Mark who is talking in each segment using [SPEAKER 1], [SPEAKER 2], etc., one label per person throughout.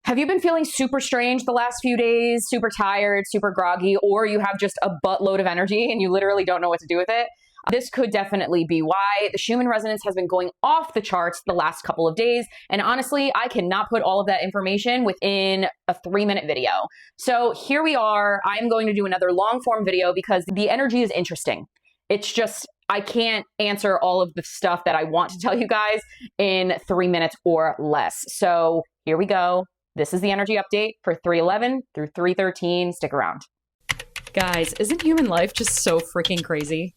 [SPEAKER 1] Have you been feeling super strange the last few days, super tired, super groggy, or you have just a buttload of energy and you literally don't know what to do with it? This could definitely be why. The Schumann Resonance has been going off the charts the last couple of days. And honestly, I cannot put all of that information within a 3-minute video. So here we are. I'm going to do another long form video because the energy is interesting. It's just, I can't answer all of the stuff that I want to tell you guys in 3 minutes or less. So here we go. This is the energy update for 3/11 through 3/13. Stick around.
[SPEAKER 2] Guys, isn't human life just so freaking crazy?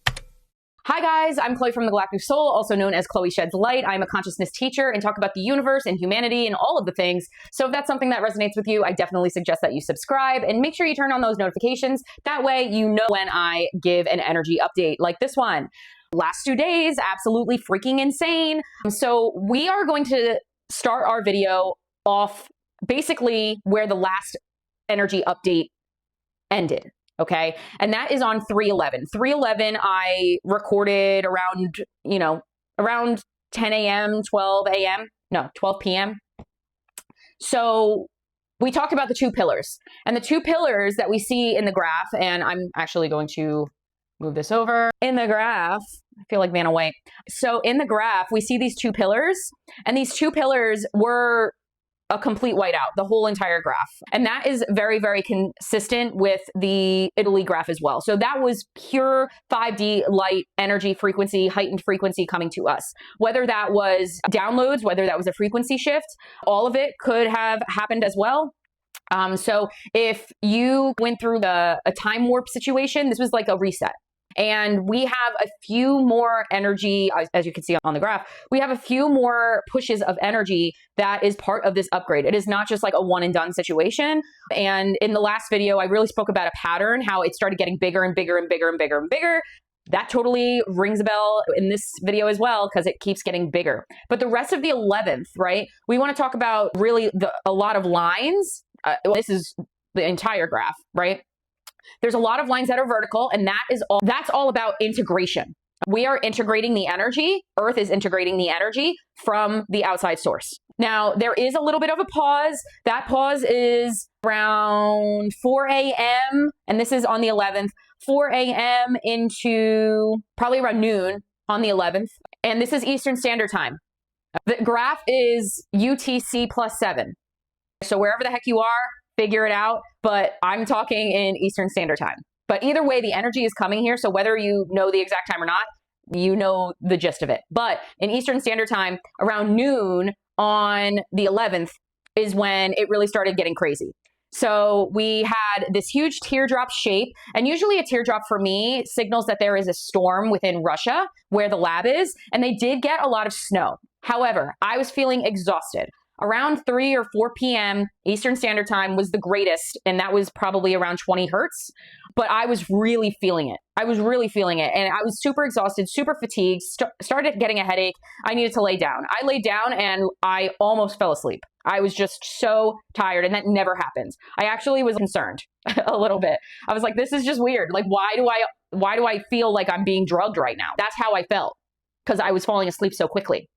[SPEAKER 1] Hi guys, I'm Chloe from The Galactic Soul, also known as Chloe Sheds Light. I'm a consciousness teacher and talk about the universe and humanity and all of the things. So if that's something that resonates with you, I definitely suggest that you subscribe and make sure you turn on those notifications. That way you know when I give an energy update like this one. Last 2 days, absolutely freaking insane. So we are going to start our video off basically where the last energy update ended. Okay. And that is on 3/11. 3/11, I recorded around, around 10 a.m., 12 a.m. No, 12 p.m. So we talked about the two pillars, and the two pillars that we see in the graph, and I'm actually going to move this over. In the graph, I feel like Vanna White. So in the graph, we see these two pillars, and these two pillars were a complete whiteout, the whole entire graph. And that is very, very consistent with the Italy graph as well. So that was pure 5D light energy frequency, heightened frequency coming to us. Whether that was downloads, whether that was a frequency shift, all of it could have happened as well. So if you went through a time warp situation, this was like a reset. And we have a few more energy, as you can see on the graph, we have a few more pushes of energy that is part of this upgrade. It is not just like a one and done situation. And in the last video, I really spoke about a pattern, how it started getting bigger and bigger and bigger and bigger and bigger. That totally rings a bell in this video as well, because it keeps getting bigger. But the rest of the 11th, right? We want to talk about really a lot of lines. This is the entire graph, right? There's a lot of lines that are vertical, and that's all about integration. We are integrating the energy. Earth is integrating the energy from the outside source. Now, there is a little bit of a pause. That pause is around 4 a.m., and this is on the 11th, 4 a.m. into probably around noon on the 11th. And this is Eastern Standard Time. The graph is UTC +7. So wherever the heck you are, figure it out, but I'm talking in Eastern Standard Time. But either way, the energy is coming here, so whether you know the exact time or not, you know the gist of it. But in Eastern Standard Time, around noon on the 11th is when it really started getting crazy. So we had this huge teardrop shape, and usually a teardrop for me signals that there is a storm within Russia where the lab is, and they did get a lot of snow. However, I was feeling exhausted. Around 3 or 4 p.m. Eastern Standard Time was the greatest, and that was probably around 20 hertz. But I was really feeling it. I was really feeling it, and I was super exhausted, super fatigued, started getting a headache. I needed to lay down. I laid down, and I almost fell asleep. I was just so tired, and that never happens. I actually was concerned a little bit. I was like, this is just weird. Like, why do I feel like I'm being drugged right now? That's how I felt, because I was falling asleep so quickly.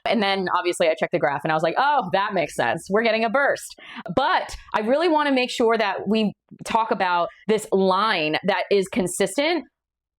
[SPEAKER 1] And then obviously I checked the graph and I was like, oh, that makes sense. We're getting a burst. But I really want to make sure that we talk about this line that is consistent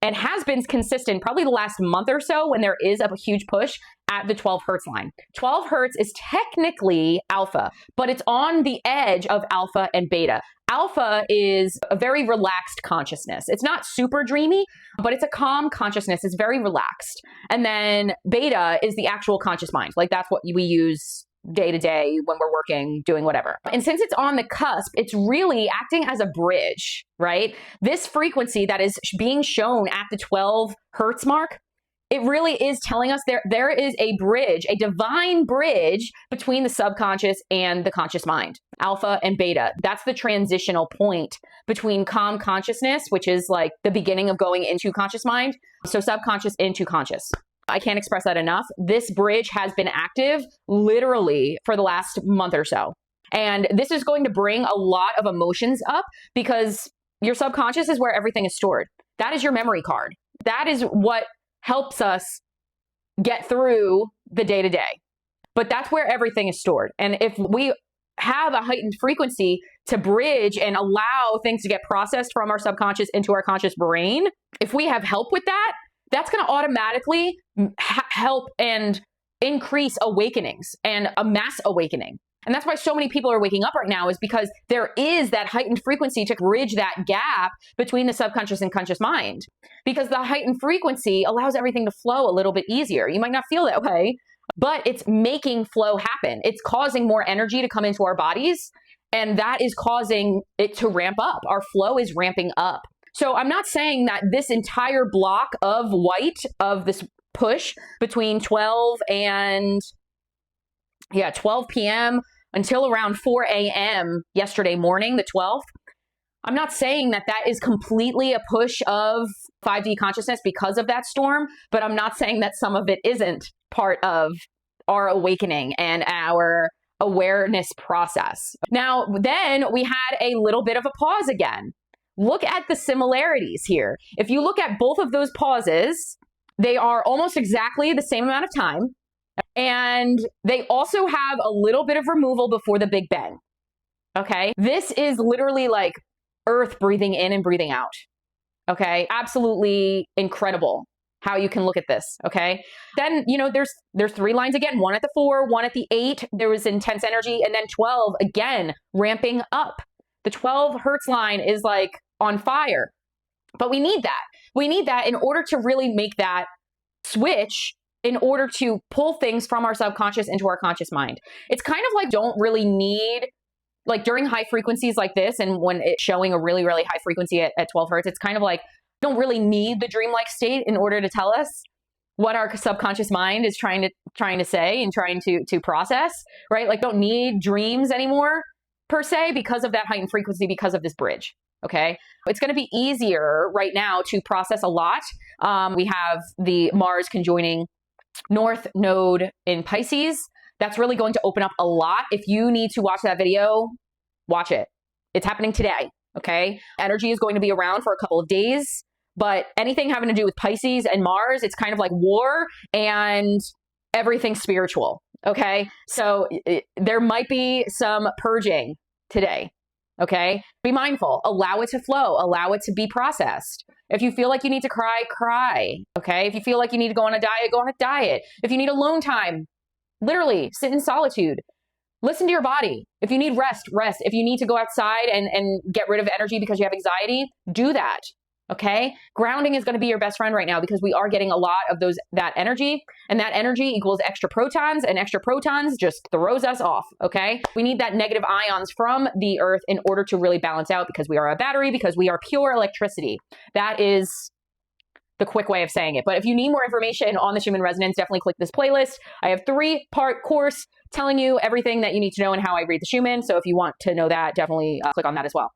[SPEAKER 1] and has been consistent probably the last month or so, when there is a huge push at the 12 hertz line. 12 hertz is technically alpha, but it's on the edge of alpha and beta. Alpha is a very relaxed consciousness. It's not super dreamy, but it's a calm consciousness. It's very relaxed. And then beta is the actual conscious mind. Like, that's what we use day to day when we're working, doing whatever. And since it's on the cusp, it's really acting as a bridge, right? This frequency that is being shown at the 12 hertz mark, it really is telling us there is a bridge, a divine bridge between the subconscious and the conscious mind, alpha and beta. That's the transitional point between calm consciousness, which is like the beginning of going into conscious mind. So subconscious into conscious. I can't express that enough. This bridge has been active literally for the last month or so. And this is going to bring a lot of emotions up, because your subconscious is where everything is stored. That is your memory card. That is what helps us get through the day-to-day. But that's where everything is stored. And if we have a heightened frequency to bridge and allow things to get processed from our subconscious into our conscious brain, if we have help with that, that's going to automatically help and increase awakenings and a mass awakening. And that's why so many people are waking up right now, is because there is that heightened frequency to bridge that gap between the subconscious and conscious mind. Because the heightened frequency allows everything to flow a little bit easier. You might not feel that way, but it's making flow happen. It's causing more energy to come into our bodies, and that is causing it to ramp up. Our flow is ramping up. So I'm not saying that this entire block of white, of this push between 12 p.m. until around 4 a.m. yesterday morning, the 12th, I'm not saying that that is completely a push of 5D consciousness because of that storm, but I'm not saying that some of it isn't part of our awakening and our awareness process. Now, then we had a little bit of a pause again. Look at the similarities here. If you look at both of those pauses, they are almost exactly the same amount of time. And they also have a little bit of removal before the Big Bang. Okay. This is literally like Earth breathing in and breathing out. Okay. Absolutely incredible how you can look at this. Okay. Then, there's 3 lines again, one at the 4, one at the 8. There was intense energy. And then 12 again, ramping up. The 12 hertz line is like on fire, but we need that. We need that in order to really make that switch, in order to pull things from our subconscious into our conscious mind. It's kind of like, don't really need, like during high frequencies like this, and when it's showing a really, really high frequency at 12 hertz, it's kind of like, don't really need the dreamlike state in order to tell us what our subconscious mind is trying to say and trying to process, right? Like, don't need dreams anymore per se because of that heightened frequency, because of this bridge. Okay. It's going to be easier right now to process a lot. We have the Mars conjoining North Node in Pisces. That's really going to open up a lot. If you need to watch that video, watch it. It's happening today. Okay. Energy is going to be around for a couple of days, but anything having to do with Pisces and Mars, it's kind of like war and everything spiritual. Okay. So there might be some purging today. Okay. Be mindful, allow it to flow, allow it to be processed. If you feel like you need to cry, cry. Okay. If you feel like you need to go on a diet, go on a diet. If you need alone time, literally sit in solitude, listen to your body. If you need rest, rest. If you need to go outside and get rid of energy because you have anxiety, do that. Okay. Grounding is going to be your best friend right now, because we are getting a lot of that energy, and that energy equals extra protons, and extra protons just throws us off. Okay. We need that negative ions from the earth in order to really balance out, because we are a battery, because we are pure electricity. That is the quick way of saying it. But if you need more information on the Schumann Resonance, definitely click this playlist. I have 3-part course telling you everything that you need to know and how I read the Schumann. So if you want to know that, definitely click on that as well.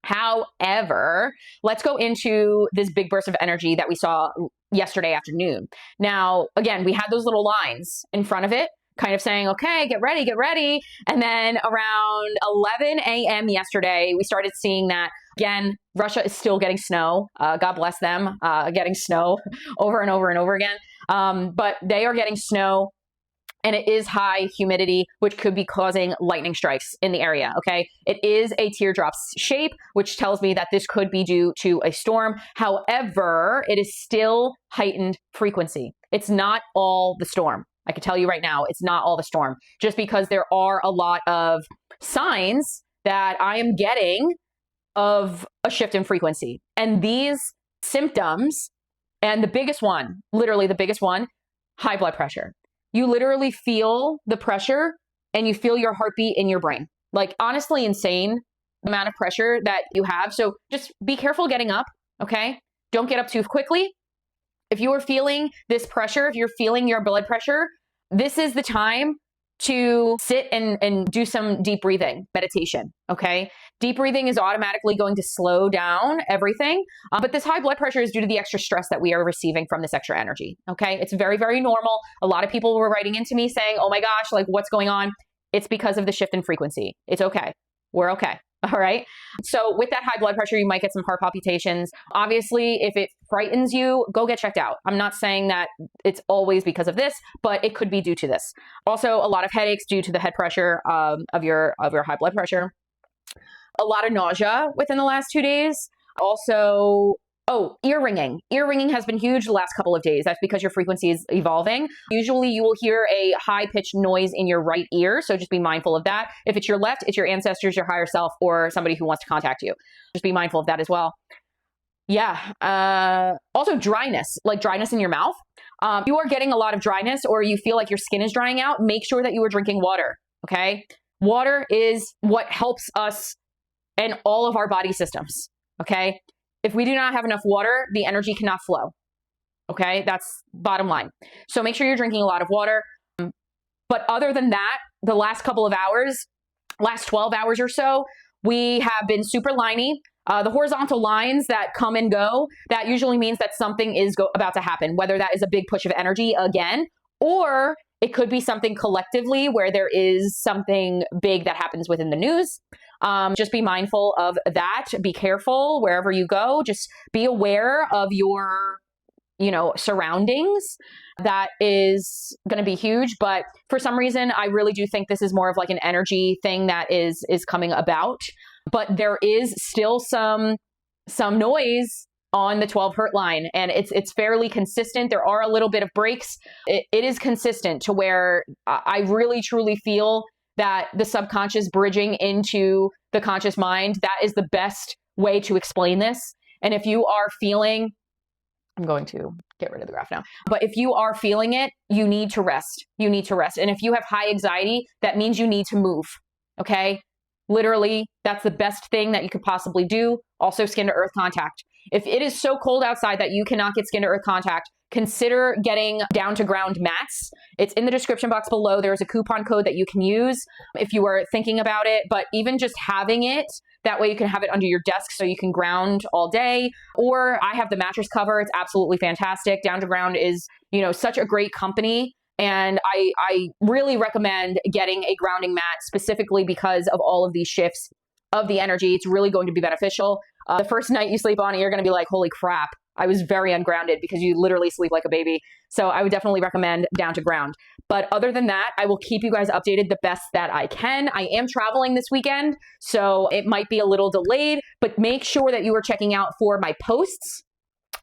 [SPEAKER 1] However, let's go into this big burst of energy that we saw yesterday afternoon. Now, again, we had those little lines in front of it, kind of saying, okay, get ready, get ready. And then around 11 a.m. yesterday, we started seeing that, again, Russia is still getting snow. God bless them, getting snow over and over and over again. But they are getting snow. And it is high humidity, which could be causing lightning strikes in the area, okay? It is a teardrop shape, which tells me that this could be due to a storm. However, it is still heightened frequency. It's not all the storm. I can tell you right now, it's not all the storm, just because there are a lot of signs that I am getting of a shift in frequency. And these symptoms, and the biggest one, literally the biggest one, high blood pressure. You literally feel the pressure and you feel your heartbeat in your brain. Like, honestly, insane amount of pressure that you have. So just be careful getting up, okay? Don't get up too quickly. If you are feeling this pressure, if you're feeling your blood pressure, this is the time to sit and do some deep breathing meditation, okay? Deep breathing is automatically going to slow down everything. But this high blood pressure is due to the extra stress that we are receiving from this extra energy, okay? It's very, very normal. A lot of people were writing into me saying, oh my gosh, like, what's going on? It's because of the shift in frequency. It's okay. We're okay. All right. So with that high blood pressure, you might get some heart palpitations. Obviously, if it frightens you, go get checked out. I'm not saying that it's always because of this, but it could be due to this. Also, a lot of headaches due to the head pressure of your high blood pressure. A lot of nausea within the last 2 days. Also, ear ringing. Ear ringing has been huge the last couple of days. That's because your frequency is evolving. Usually you will hear a high-pitched noise in your right ear, so just be mindful of that. If it's your left, it's your ancestors, your higher self, or somebody who wants to contact you. Just be mindful of that as well. Yeah. Also dryness, like dryness in your mouth. If you are getting a lot of dryness or you feel like your skin is drying out, make sure that you are drinking water, okay? Water is what helps us in all of our body systems, okay? If we do not have enough water, the energy cannot flow. Okay, that's bottom line. So make sure you're drinking a lot of water. But other than that, the last couple of hours, last 12 hours or so, we have been super liney. The horizontal lines that come and go, that usually means that something is about to happen, whether that is a big push of energy again, or it could be something collectively where there is something big that happens within the news. Just be mindful of that. Be careful wherever you go. Just be aware of your, surroundings. That is going to be huge. But for some reason, I really do think this is more of like an energy thing that is coming about. But there is still some noise on the 12 hertz line, and it's fairly consistent. There are a little bit of breaks. It is consistent to where I really truly feel that the subconscious bridging into the conscious mind, that is the best way to explain this. And if you are feeling, I'm going to get rid of the graph now, but if you are feeling it, you need to rest. You need to rest. And if you have high anxiety, that means you need to move. Okay. Literally, that's the best thing that you could possibly do. Also, skin to earth contact. If it is so cold outside that you cannot get skin to earth contact, consider getting down to ground mats. It's in the description box below. There's a coupon code that you can use if you are thinking about it, but even just having it, that way you can have it under your desk so you can ground all day. Or I have the mattress cover. It's absolutely fantastic. Down to Ground is, such a great company. And I really recommend getting a grounding mat specifically because of all of these shifts of the energy. It's really going to be beneficial. The first night you sleep on it, you're going to be like, holy crap, I was very ungrounded, because you literally sleep like a baby. So I would definitely recommend Down to Ground. But other than that, I will keep you guys updated the best that I can. I am traveling this weekend, so it might be a little delayed, but make sure that you are checking out for my posts,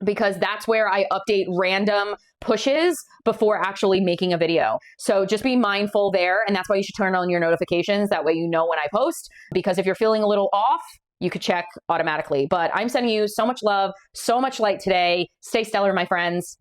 [SPEAKER 1] because that's where I update random pushes before actually making a video. So just be mindful there. And that's why you should turn on your notifications. That way you know when I post, because if you're feeling a little off, you could check automatically. But I'm sending you so much love, so much light today. Stay stellar, my friends.